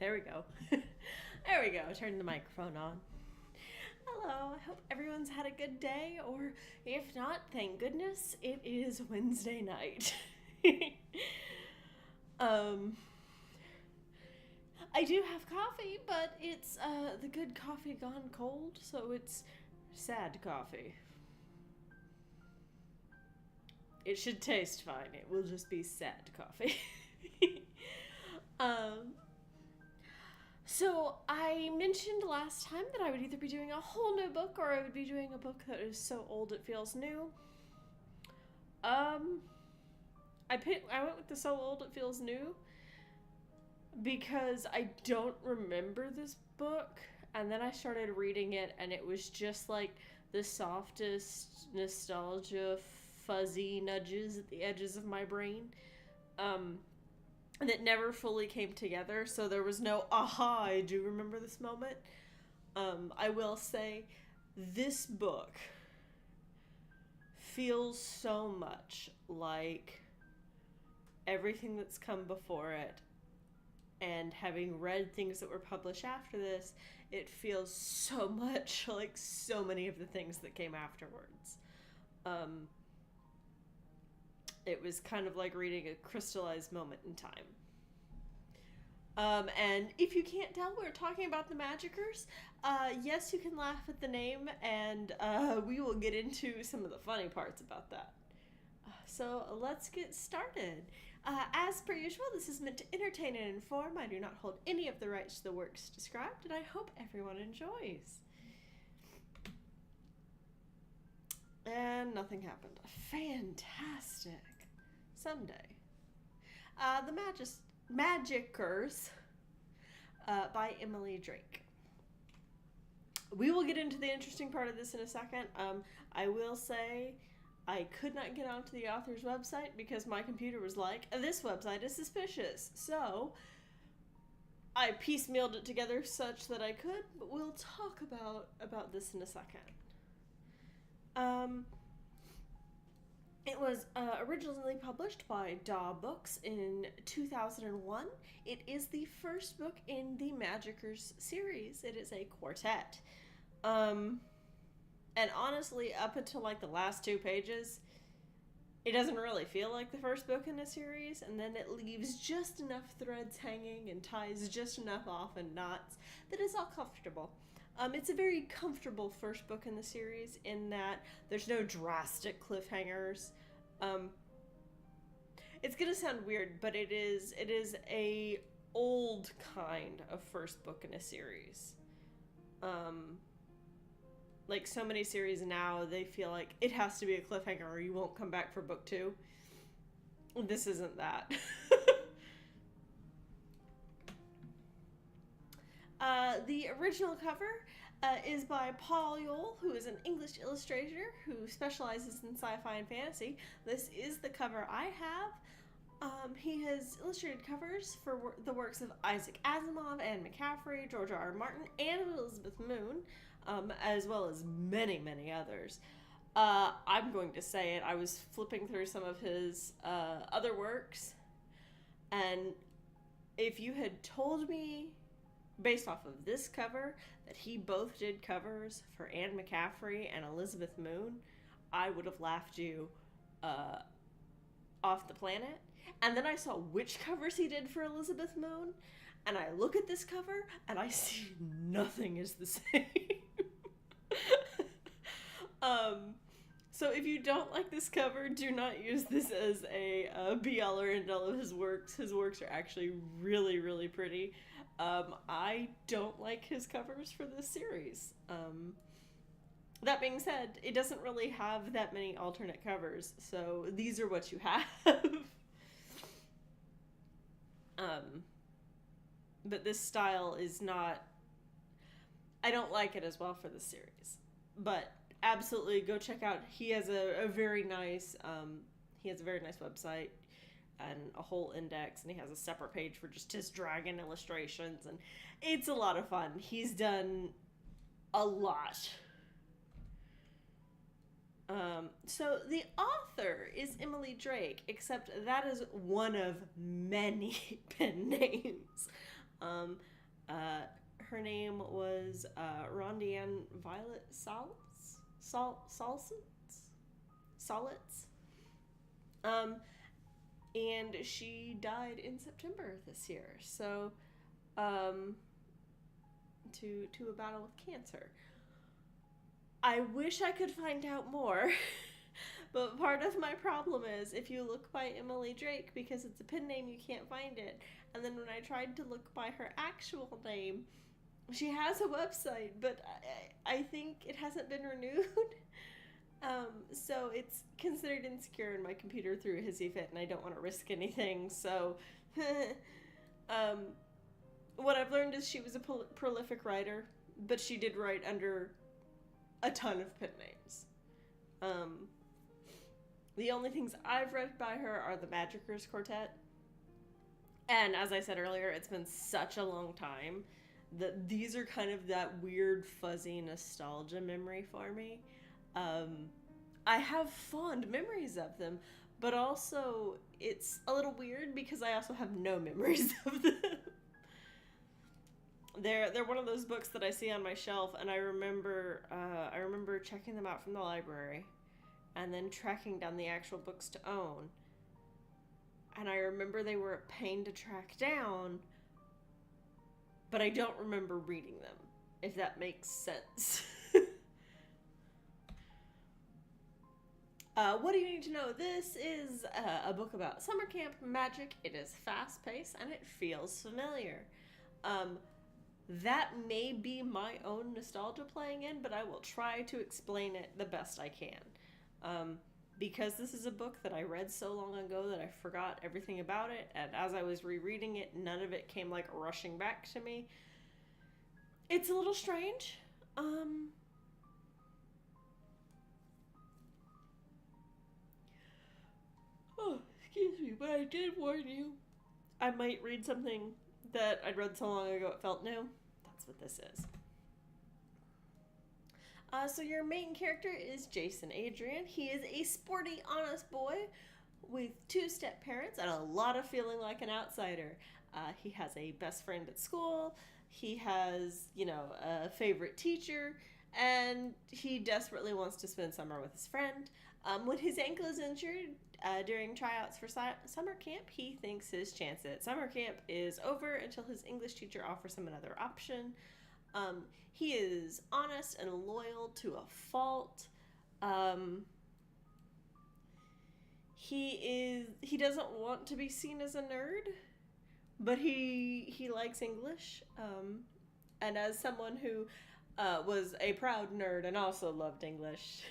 There we go. There we go. Turn the microphone on. Hello. I hope everyone's had a good day, or if not, thank goodness it is Wednesday night. um, I do have coffee, but it's the good coffee gone cold, so it's sad coffee. It should taste fine. It will just be sad coffee. um, so I mentioned last time that I would either be doing a whole new book or I would be doing a book that is so old it feels new. I went with the so old it feels new because I don't remember this book, and then I started reading it and it was just like the softest nostalgia fuzzy nudges at the edges of my brain that never fully came together, so there was no aha, I do remember this moment. I will say this book feels so much like everything that's come before it, and having read things that were published after this, it feels so much like so many of the things that came afterwards. It was kind of like reading a crystallized moment in time. And if you can't tell, we're talking about the Magickers. Yes, you can laugh at the name, and we will get into some of the funny parts about that. So let's get started. As per usual, this is meant to entertain and inform. I do not hold any of the rights to the works described, and I hope everyone enjoys. And nothing happened. Fantastic. Someday. The Magickers by Emily Drake. We will get into the interesting part of this in a second. I will say I could not get onto the author's website because my computer was like, this website is suspicious. So I piecemealed it together such that I could, but we'll talk about this in a second. It was originally published by Daw Books in 2001. It is the first book in the Magickers series. It is a quartet. And honestly, up until like the last 2 pages, it doesn't really feel like the first book in a series, and then it leaves just enough threads hanging and ties just enough off in knots that it's all comfortable. It's a very comfortable first book in the series in that there's no drastic cliffhangers. It's gonna sound weird, but it is a old kind of first book in a series. Like so many series now, they feel like it has to be a cliffhanger or you won't come back for book 2. This isn't that. The original cover is by Paul Yole, who is an English illustrator who specializes in sci-fi and fantasy. This is the cover I have. He has illustrated covers for the works of Isaac Asimov, Anne McCaffrey, George R. R. Martin, and Elizabeth Moon, as well as many, many others. I'm going to say it. I was flipping through some of his other works, and if you had told me based off of this cover that he both did covers for Anne McCaffrey and Elizabeth Moon, I would have laughed you off the planet. And then I saw which covers he did for Elizabeth Moon, and I look at this cover and I see nothing is the same. So if you don't like this cover, do not use this as a be-all or end-all of his works. His works are actually really, really pretty. I don't like his covers for this series. That being said, it doesn't really have that many alternate covers, so these are what you have. But this style is not... I don't like it as well for this series. But absolutely go check out... He has a very nice... he has a very nice website and a whole index, and he has a separate page for just his dragon illustrations, and it's a lot of fun. He's done a lot. So the author is Emily Drake, except that is one of many pen names. Uh, Her name was Rondianne Violet Solitz. Um, and she died in September this year. So, um, to a battle with cancer. I wish I could find out more. But part of my problem is if you look by Emily Drake, because it's a pen name, you can't find it. And then when I tried to look by her actual name, she has a website, but I think it hasn't been renewed. So it's considered insecure, and my computer threw a hissy fit, and I don't want to risk anything. So, what I've learned is she was a prolific writer, but she did write under a ton of pen names. The only things I've read by her are the Magickers quartet. And as I said earlier, it's been such a long time that these are kind of that weird, fuzzy nostalgia memory for me. I have fond memories of them, but also it's a little weird because I also have no memories of them. They're one of those books that I see on my shelf, and I remember checking them out from the library, and then tracking down the actual books to own. And I remember they were a pain to track down, but I don't remember reading them, if that makes sense. What do you need to know? This is a book about summer camp magic. It is fast-paced, and it feels familiar. That may be my own nostalgia playing in, but I will try to explain it the best I can. Because this is a book that I read so long ago that I forgot everything about it, and as I was rereading it, none of it came like rushing back to me. It's a little strange. Oh, excuse me, but I did warn you. I might read something that I'd read so long ago it felt new. That's what this is. So your main character is Jason Adrian. He is a sporty, honest boy with two-step parents and a lot of feeling like an outsider. He has a best friend at school. He has, a favorite teacher, and he desperately wants to spend summer with his friend. When his ankle is injured during tryouts for summer camp, he thinks his chance at summer camp is over until his English teacher offers him another option. He is honest and loyal to a fault. He doesn't want to be seen as a nerd, but he likes English. And as someone who was a proud nerd and also loved English,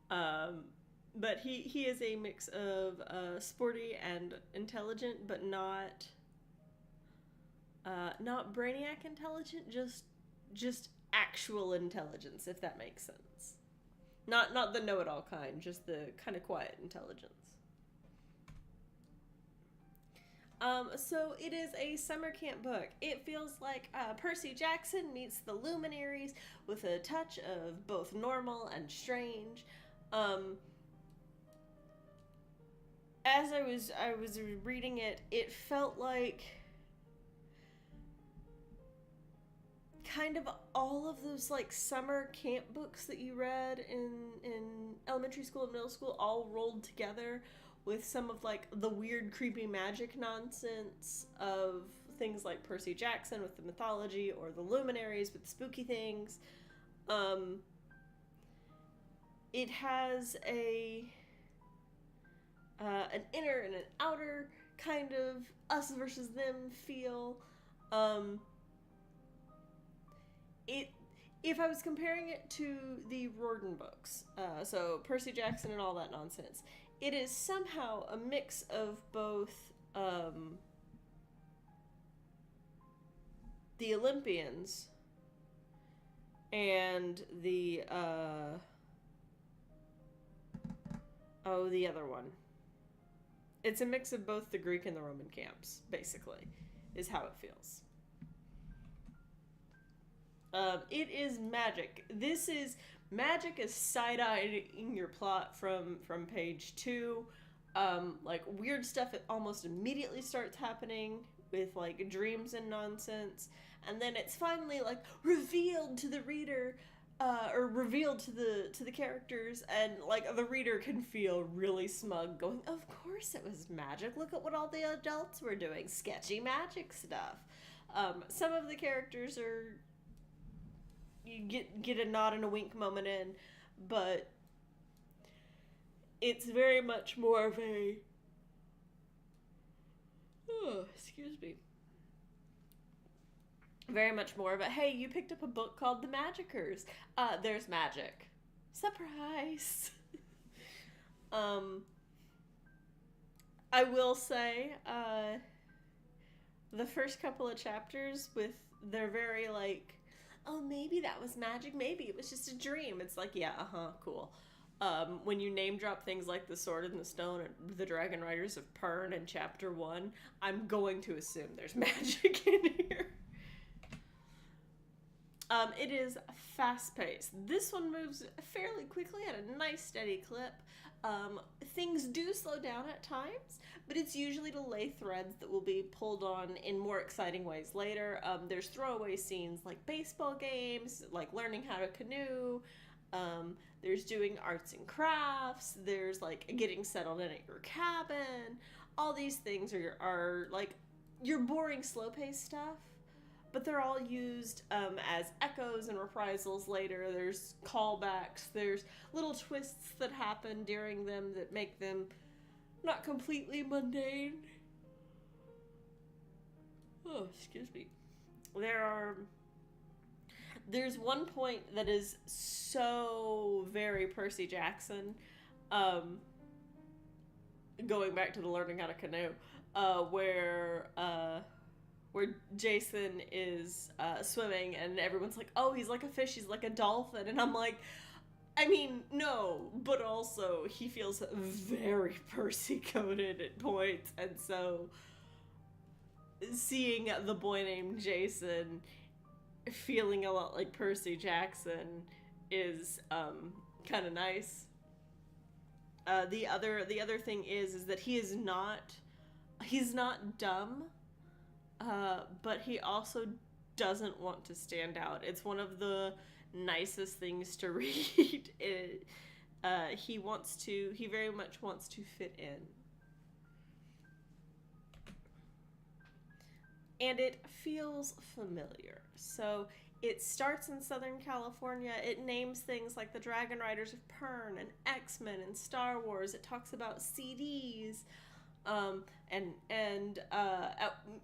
but he is a mix of sporty and intelligent, but not brainiac intelligent, just actual intelligence, if that makes sense. Not the know-it-all kind, just the kind of quiet intelligence. So it is a summer camp book. It feels like Percy Jackson meets the Luminaries with a touch of both normal and strange. As I was reading it, it felt like kind of all of those like summer camp books that you read in elementary school and middle school all rolled together with some of like the weird creepy magic nonsense of things like Percy Jackson with the mythology or the Luminaries with the spooky things. It has an inner and an outer kind of us versus them feel. If I was comparing it to the Riordan books, so Percy Jackson and all that nonsense, it is somehow a mix of both the Olympians and the other one. It's a mix of both the Greek and the Roman camps, basically, is how it feels. It is magic. Magic is side-eyeing your plot from page 2. Like, weird stuff almost immediately starts happening with like dreams and nonsense, and then it's finally like revealed to the reader, or revealed to the characters, and like the reader can feel really smug, going, "Of course it was magic. Look at what all the adults were doing, sketchy magic stuff." Some of the characters are, you get a nod and a wink moment in, but it's very much more of a, oh, excuse me, very much more of a, hey, you picked up a book called The Magickers. There's magic. Surprise! I will say, the first couple of chapters they're very like, oh, maybe that was magic, maybe it was just a dream. It's like, yeah, cool. When you name drop things like the Sword and the Stone and the Dragon Riders of Pern in chapter 1, I'm going to assume there's magic in here. It is fast-paced. This one moves fairly quickly at a nice steady clip. Things do slow down at times, but it's usually to lay threads that will be pulled on in more exciting ways later. There's throwaway scenes like baseball games, like learning how to canoe. There's doing arts and crafts. There's like getting settled in at your cabin. All these things are like your boring slow-paced stuff, but they're all used as echoes and reprisals later. There's callbacks. There's little twists that happen during them that make them not completely mundane. Oh, excuse me. There's one point that is so very Percy Jackson, going back to the learning how to canoe, where Jason is swimming and everyone's like, oh, he's like a fish, he's like a dolphin, and I'm like, I mean, no, but also he feels very Percy-coded at points, and so seeing the boy named Jason feeling a lot like Percy Jackson is kind of nice. The other thing is that he's not dumb, but he also doesn't want to stand out. It's one of the nicest things to read. He very much wants to fit in. And it feels familiar. So it starts in Southern California. It names things like the Dragon Riders of Pern and X-Men and Star Wars. It talks about CDs.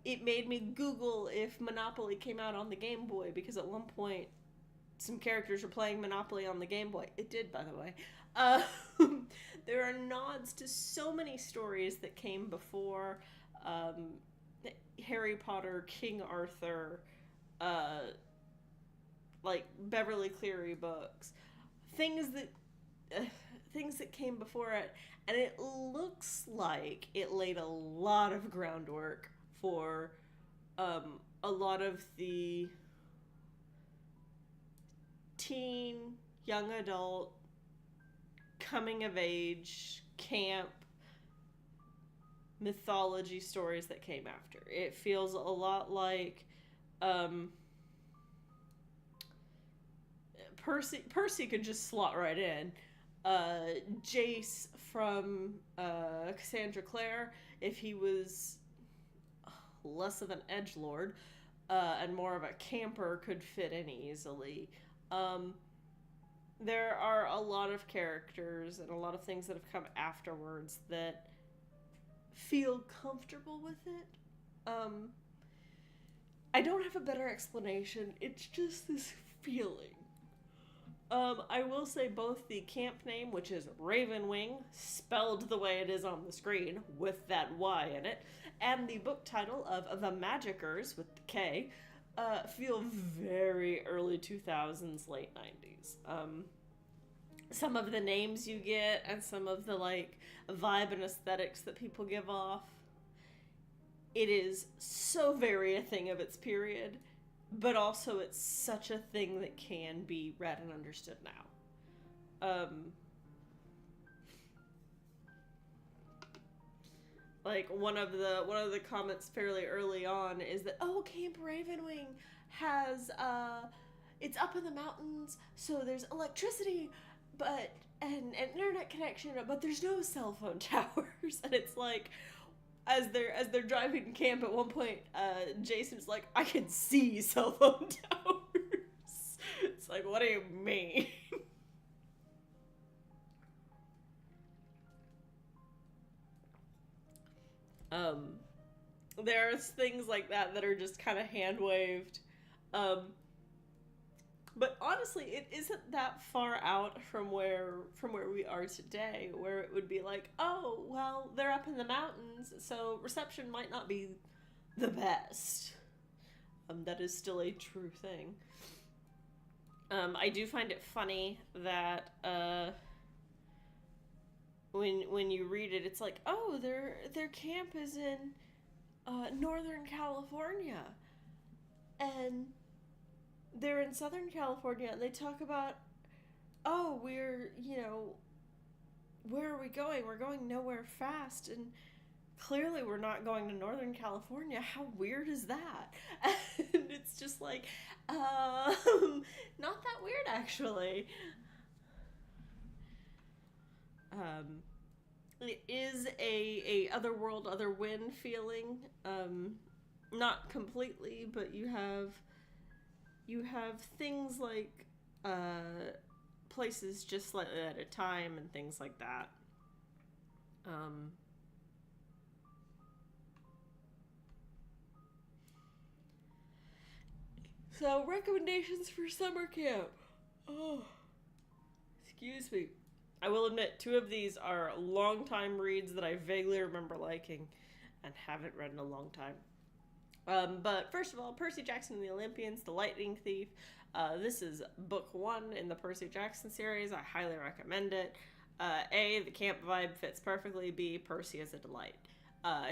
It made me Google if Monopoly came out on the Game Boy, because at one point some characters were playing Monopoly on the Game Boy. It did, by the way. There are nods to so many stories that came before. Harry Potter, King Arthur, like Beverly Cleary books, things that came before it, and it looks like it laid a lot of groundwork for a lot of the teen, young adult, coming of age, camp, mythology stories that came after. It feels a lot like Percy could just slot right in. Jace from Cassandra Clare, if he was less of an edgelord and more of a camper, could fit in easily. There are a lot of characters and a lot of things that have come afterwards that feel comfortable with it. I don't have a better explanation. It's just this feeling. I will say both the camp name, which is Ravenwing, spelled the way it is on the screen, with that Y in it, and the book title of The Magickers, with the K, feel very early 2000s, late 90s. Some of the names you get and some of the like vibe and aesthetics that people give off, it is so very a thing of its period, but also it's such a thing that can be read and understood now. Like one of the comments fairly early on is that, oh, Camp Ravenwing has it's up in the mountains, so there's electricity, but and internet connection, but there's no cell phone towers. And it's like, as they're driving to camp at one point, Jason's like, I can see cell phone towers. It's like, what do you mean? um there's things like that are just kind of hand waved. Um, but honestly, it isn't that far out from where we are today, where it would be like, oh, well, they're up in the mountains, so reception might not be the best. That is still a true thing. I do find it funny that when you read it, it's like, oh, their camp is in Northern California, and they're in Southern California, and they talk about, oh, where are we going? We're going nowhere fast, and clearly we're not going to Northern California. How weird is that? And it's just like, not that weird, actually. It is a otherworld, other wind feeling. Not completely, but you have things like places just slightly at a time and things like that. So recommendations for summer camp. Oh, excuse me. I will admit, two of these are long-time reads that I vaguely remember liking and haven't read in a long time. But first of all, Percy Jackson and the Olympians, The Lightning Thief. This is book 1 in the Percy Jackson series. I highly recommend it. A, the camp vibe fits perfectly. B, Percy is a delight.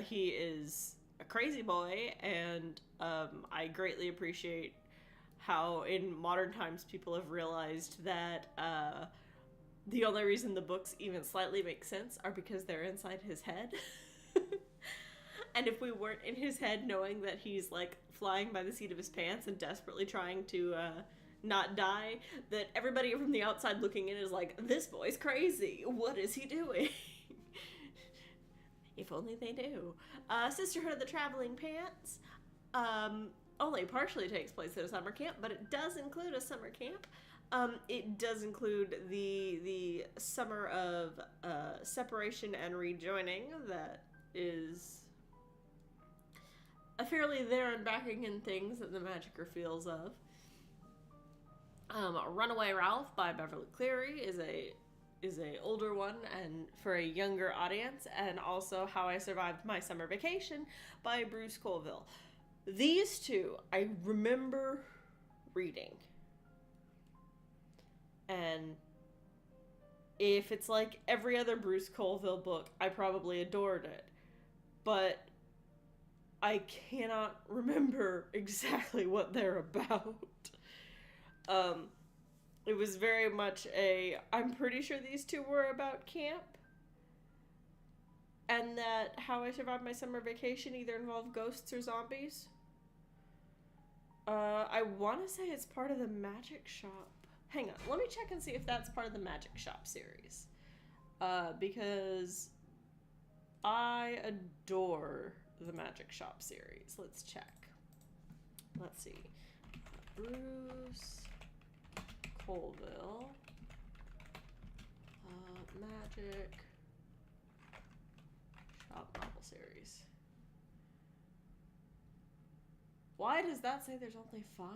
He is a crazy boy, and I greatly appreciate how in modern times people have realized that the only reason the books even slightly make sense are because they're inside his head. And if we weren't in his head knowing that he's like flying by the seat of his pants and desperately trying to not die, that everybody from the outside looking in is like, this boy's crazy. What is he doing? If only they knew. Sisterhood of the Traveling Pants only partially takes place at a summer camp, but it does include a summer camp. It does include the summer of separation and rejoining that is a fairly there and backing in things that the Magicker feels of. Runaway Ralph by Beverly Cleary is a older one and for a younger audience, and also How I Survived My Summer Vacation by Bruce Colville. These two I remember reading. And if it's like every other Bruce Colville book, I probably adored it. But I cannot remember exactly what they're about. It was very much I'm pretty sure these two were about camp. And that How I Survived My Summer Vacation either involved ghosts or zombies. I want to say it's part of the Magic Shop. Hang on, let me check and see if that's part of the Magic Shop series. Because I adore the Magic Shop series. Let's check. Let's see. Bruce Colville. Magic Shop novel series. Why does that say there's only 5?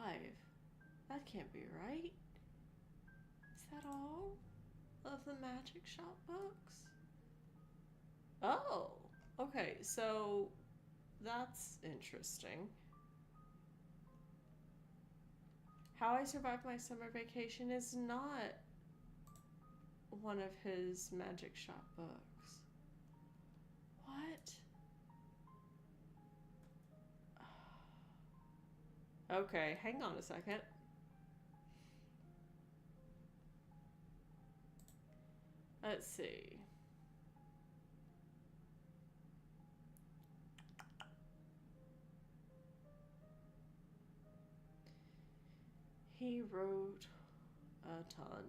That can't be right. Is that all of the Magic Shop books? Oh, okay, so that's interesting. How I Survived My Summer Vacation is not one of his Magic Shop books. What? Okay, hang on a second. Let's see. He wrote a ton.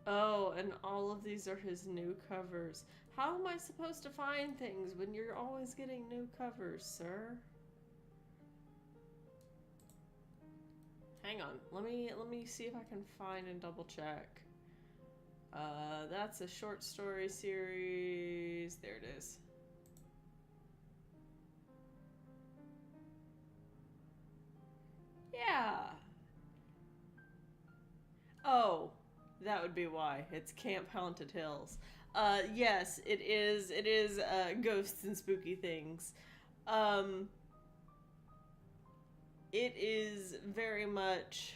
Oh, and all of these are his new covers. How am I supposed to find things when you're always getting new covers, sir? Hang on. Let me see if I can find and double check. That's a short story series. There it is. Yeah. Oh, that would be why. It's Camp Haunted Hills. Yes, it is. It is ghosts and spooky things. Um, it is very much.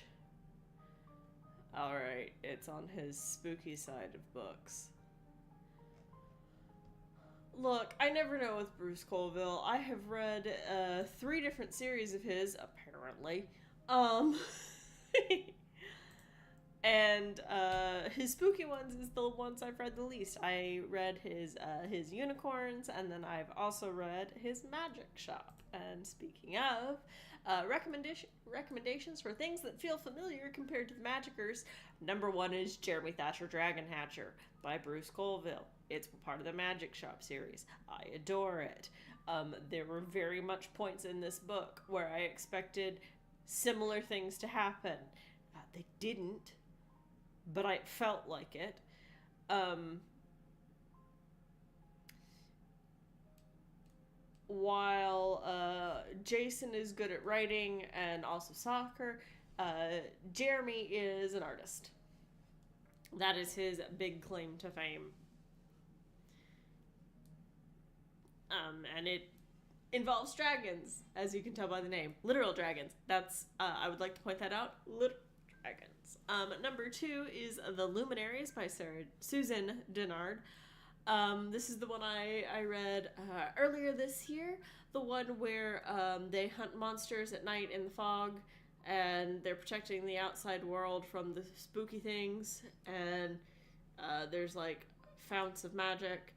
Alright, it's on his spooky side of books. Look, I never know with Bruce Colville. I have read 3 different series of his, apparently. Um, and his spooky ones is the ones I've read the least. I read his unicorns, and then I've also read his magic shop. And speaking of recommendations for things that feel familiar compared to the Magickers, number 1 is Jeremy Thatcher Dragonhatcher by Bruce Colville. It's part of the Magic Shop series. I adore it. There were very much points in this book where I expected similar things to happen. They didn't, but I felt like it. While Jason is good at writing and also soccer, Jeremy is an artist. That is his big claim to fame. And it involves dragons, as you can tell by the name. Literal dragons. That's, I would like to point that out. Literal dragons. Number 2 is The Luminaries by Susan Dennard. This is the one I read earlier this year. The one where they hunt monsters at night in the fog, and they're protecting the outside world from the spooky things, and there's like founts of magic.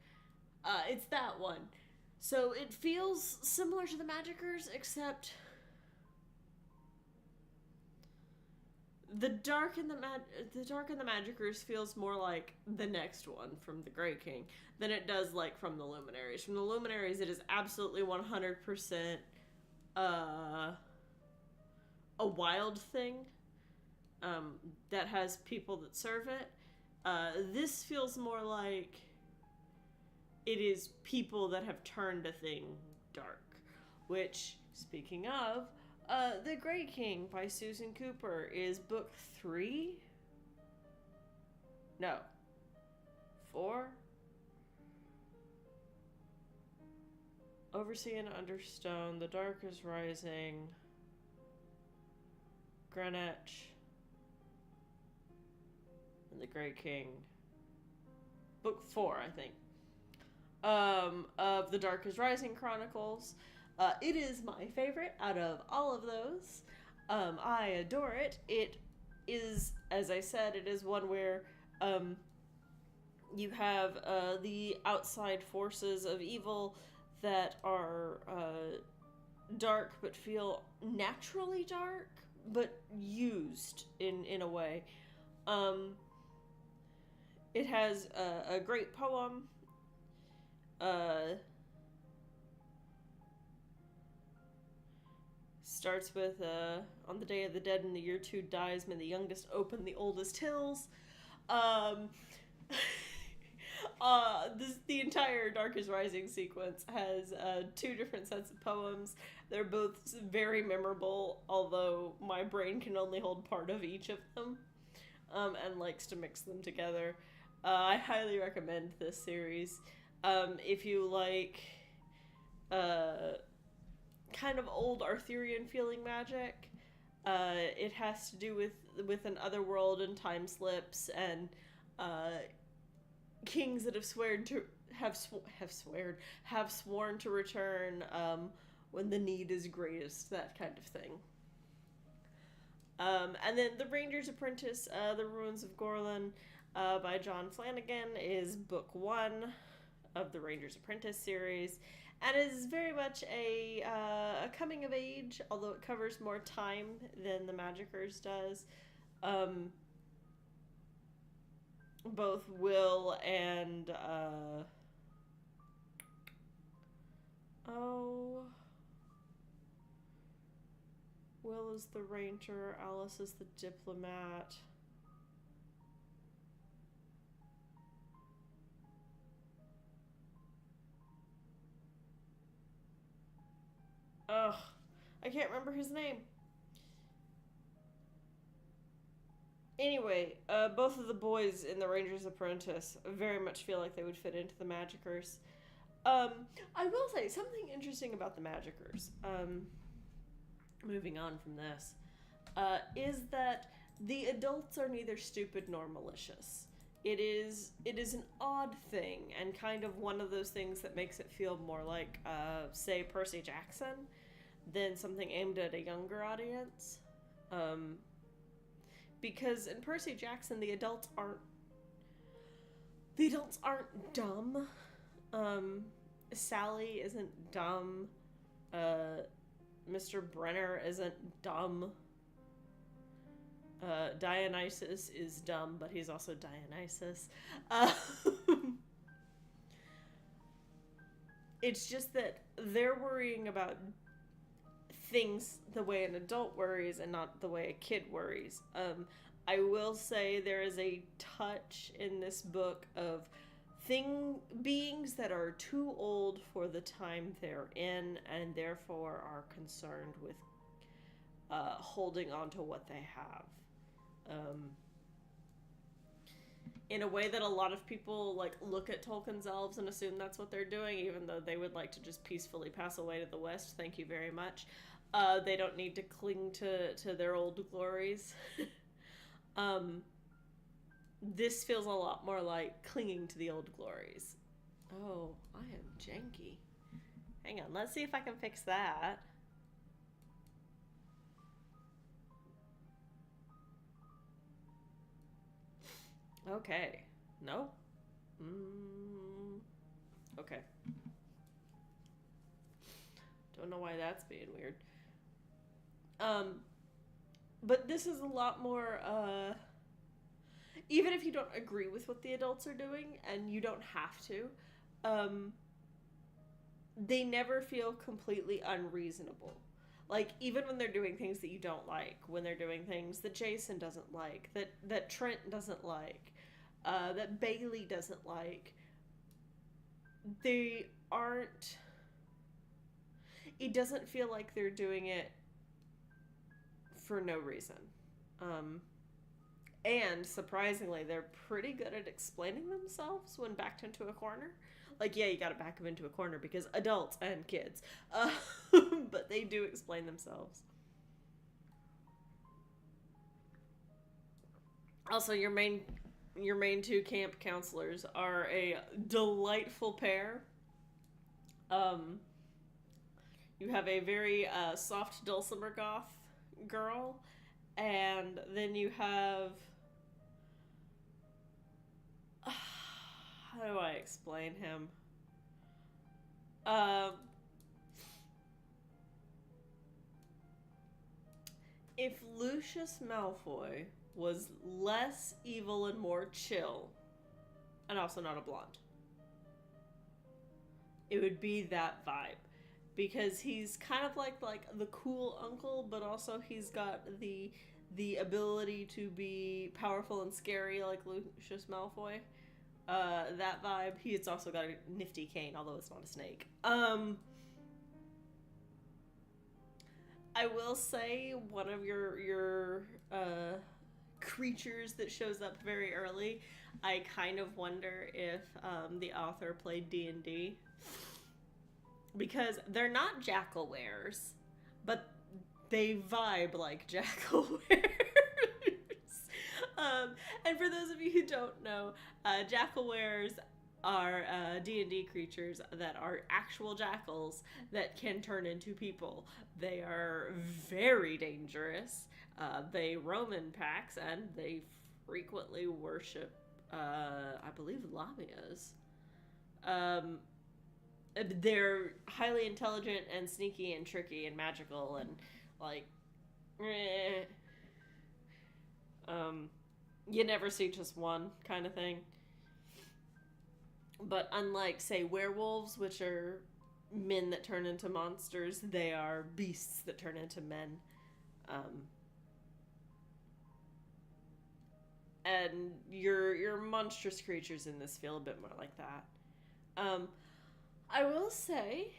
It's that one. So it feels similar to the Magickers, except the Dark in the Magickers feels more like the next one from the Grey King than it does like from the Luminaries. From the Luminaries, it is absolutely 100% a wild thing that has people that serve it. This feels more like it is people that have turned a thing dark. Which, speaking of, The Grey King by Susan Cooper is book 3? No. 4? Oversea and Understone, The Dark is Rising, Greenwich, and The Grey King. Book 4, I think. Of The Dark is Rising Chronicles. It is my favorite out of all of those. I adore it. It is, as I said, it is one where you have the outside forces of evil that are dark but feel naturally dark, but used in a way. It has a great poem. Starts with, on the day of the dead in the year 2 dies, may the youngest open the oldest hills. The entire Dark is Rising sequence has 2 different sets of poems. They're both very memorable, although my brain can only hold part of each of them, and likes to mix them together. I highly recommend this series. If you like kind of old Arthurian feeling magic, it has to do with an other world and time slips and kings that have sworn to return when the need is greatest, that kind of thing. And then The Ranger's Apprentice, The Ruins of Gorlin, by John Flanagan, is book 1. of the Ranger's Apprentice series, and is very much a coming of age, although it covers more time than the Magickers does. Both Will and Will is the ranger, Alice is the diplomat. Ugh, I can't remember his name. Anyway, both of the boys in the Ranger's Apprentice very much feel like they would fit into the Magickers. I will say something interesting about the Magickers. Moving on from this, is that the adults are neither stupid nor malicious. It is an odd thing, and kind of one of those things that makes it feel more like, say, Percy Jackson, than something aimed at a younger audience. Because in Percy Jackson, the adults aren't dumb. Sally isn't dumb. Mr. Brenner isn't dumb. Dionysus is dumb, but he's also Dionysus. It's just that they're worrying about things the way an adult worries and not the way a kid worries. I will say there is a touch in this book of beings that are too old for the time they're in and therefore are concerned with holding on to what they have. In a way that a lot of people look at Tolkien's elves and assume that's what they're doing, even though they would like to just peacefully pass away to the west. Thank you very much. They don't need to cling to their old glories. This feels a lot more like clinging to the old glories. Oh, I am janky. Hang on, let's see if I can fix that. Okay. No? Okay. Don't know why that's being weird. But this is a lot more, even if you don't agree with what the adults are doing, and you don't have to, they never feel completely unreasonable. Even when they're doing things that you don't like, when they're doing things that Jason doesn't like, that Trent doesn't like, that Bailey doesn't like, they aren't... It doesn't feel like they're doing it for no reason. And surprisingly, they're pretty good at explaining themselves when backed into a corner. Yeah, you gotta back them into a corner because adults and kids. But they do explain themselves. Also, your main two camp counselors are a delightful pair. You have a very soft dulcimer goth girl, and then you have... how do I explain him? If Lucius Malfoy was less evil and more chill, and also not a blonde, it would be that vibe. Because he's kind of like the cool uncle, but also he's got the ability to be powerful and scary like Lucius Malfoy. That vibe. He's also got a nifty cane, although it's not a snake. I will say one of your creatures that shows up very early, I kind of wonder if the author played D&D. Because they're not jackal-wares, but they vibe like jackal-wares. And for those of you who don't know, jackal-wares are D&D creatures that are actual jackals that can turn into people. They are very dangerous. They roam in packs, and they frequently worship, I believe, lamias. Um, they're highly intelligent and sneaky and tricky and magical and like, you never see just one kind of thing. But unlike, say, werewolves, which are men that turn into monsters, they are beasts that turn into men. And your monstrous creatures in this feel a bit more like that. I will say,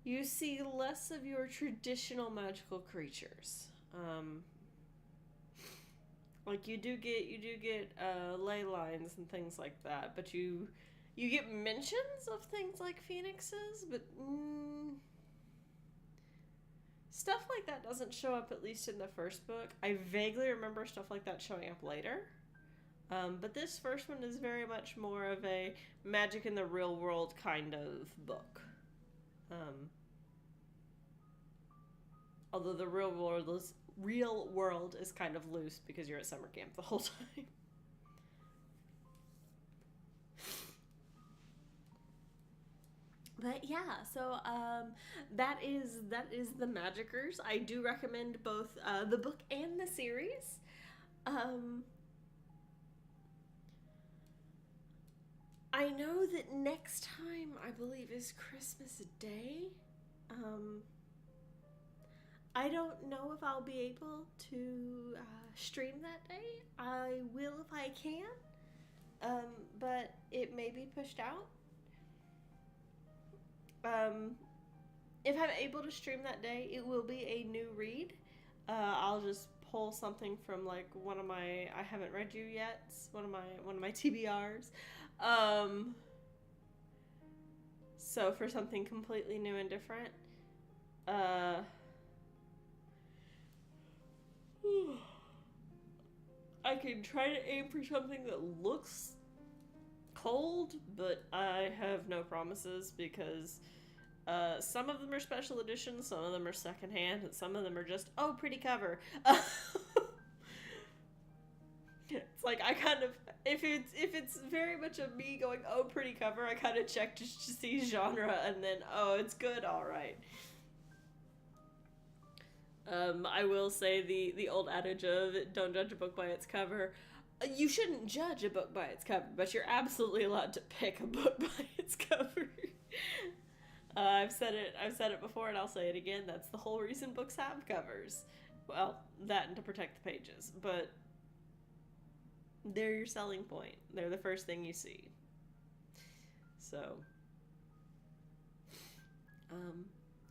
you see less of your traditional magical creatures. Like you do get ley lines and things like that, but you get mentions of things like phoenixes, but stuff like that doesn't show up, at least in the first book. I vaguely remember stuff like that showing up later. But this first one is very much more of a magic in the real world kind of book. Although the real world is kind of loose because you're at summer camp the whole time. But yeah, so that is the Magickers. I do recommend both the book and the series. I know that next time, I believe, is Christmas Day. I don't know if I'll be able to stream that day. I will if I can, but it may be pushed out. If I'm able to stream that day, it will be a new read. I'll just pull something from like one of my I haven't read you yet, one of my TBRs. So for something completely new and different, I can try to aim for something that looks cold, but I have no promises because some of them are special editions, some of them are secondhand, and some of them are just, oh, pretty cover. It's like I kind of, if it's very much of me going, oh, pretty cover, I kind of check just to see genre, and then, oh, it's good, all right. I will say the old adage of don't judge a book by its cover. You shouldn't judge a book by its cover, but you're absolutely allowed to pick a book by its cover. I've said it before, and I'll say it again. That's the whole reason books have covers. Well, that and to protect the pages, but they're your selling point. They're the first thing you see. So,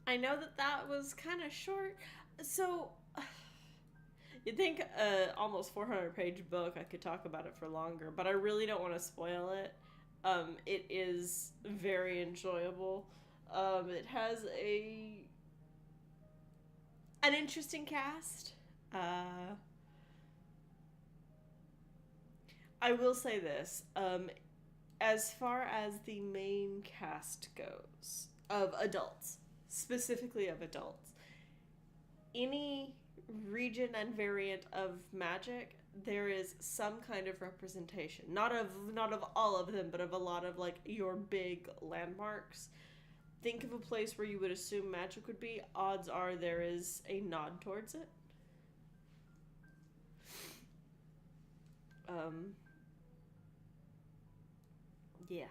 I know that was kind of short. So, you'd think almost 400-page book, I could talk about it for longer, but I really don't want to spoil it. It is very enjoyable. It has an interesting cast. I will say this. As far as the main cast goes, of adults, specifically of adults, any region and variant of magic, there is some kind of representation. Not of all of them, but of a lot of like your big landmarks. Think of a place where you would assume magic would be. Odds are there is a nod towards it. Yeah.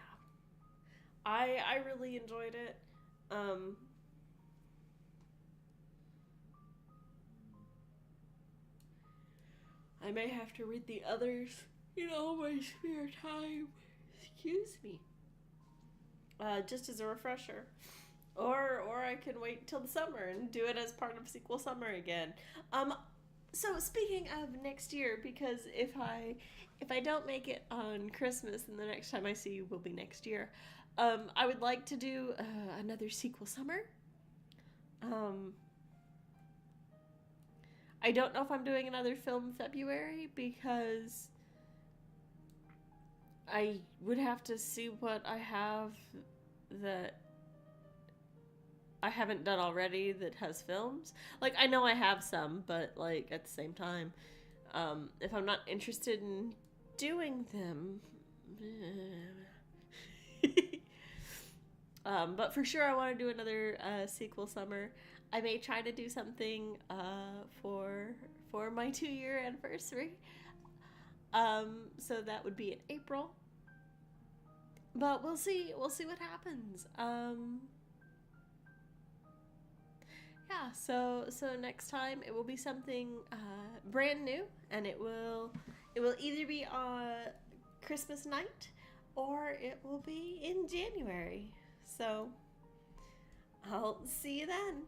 I really enjoyed it. I may have to read the others in all my spare time. Excuse me. Just as a refresher. Or I can wait till the summer and do it as part of sequel summer again. So speaking of next year, because if I don't make it on Christmas, then the next time I see you will be next year. I would like to do another sequel summer. I don't know if I'm doing another film February because I would have to see what I have that I haven't done already that has films. Like, I know I have some, but, like, at the same time, if I'm not interested in doing them... But for sure, I want to do another sequel summer. I may try to do something for my 2 year anniversary. So that would be in April. But we'll see. We'll see what happens. Yeah. So next time it will be something brand new, and it will either be on Christmas night or it will be in January. So I'll see you then.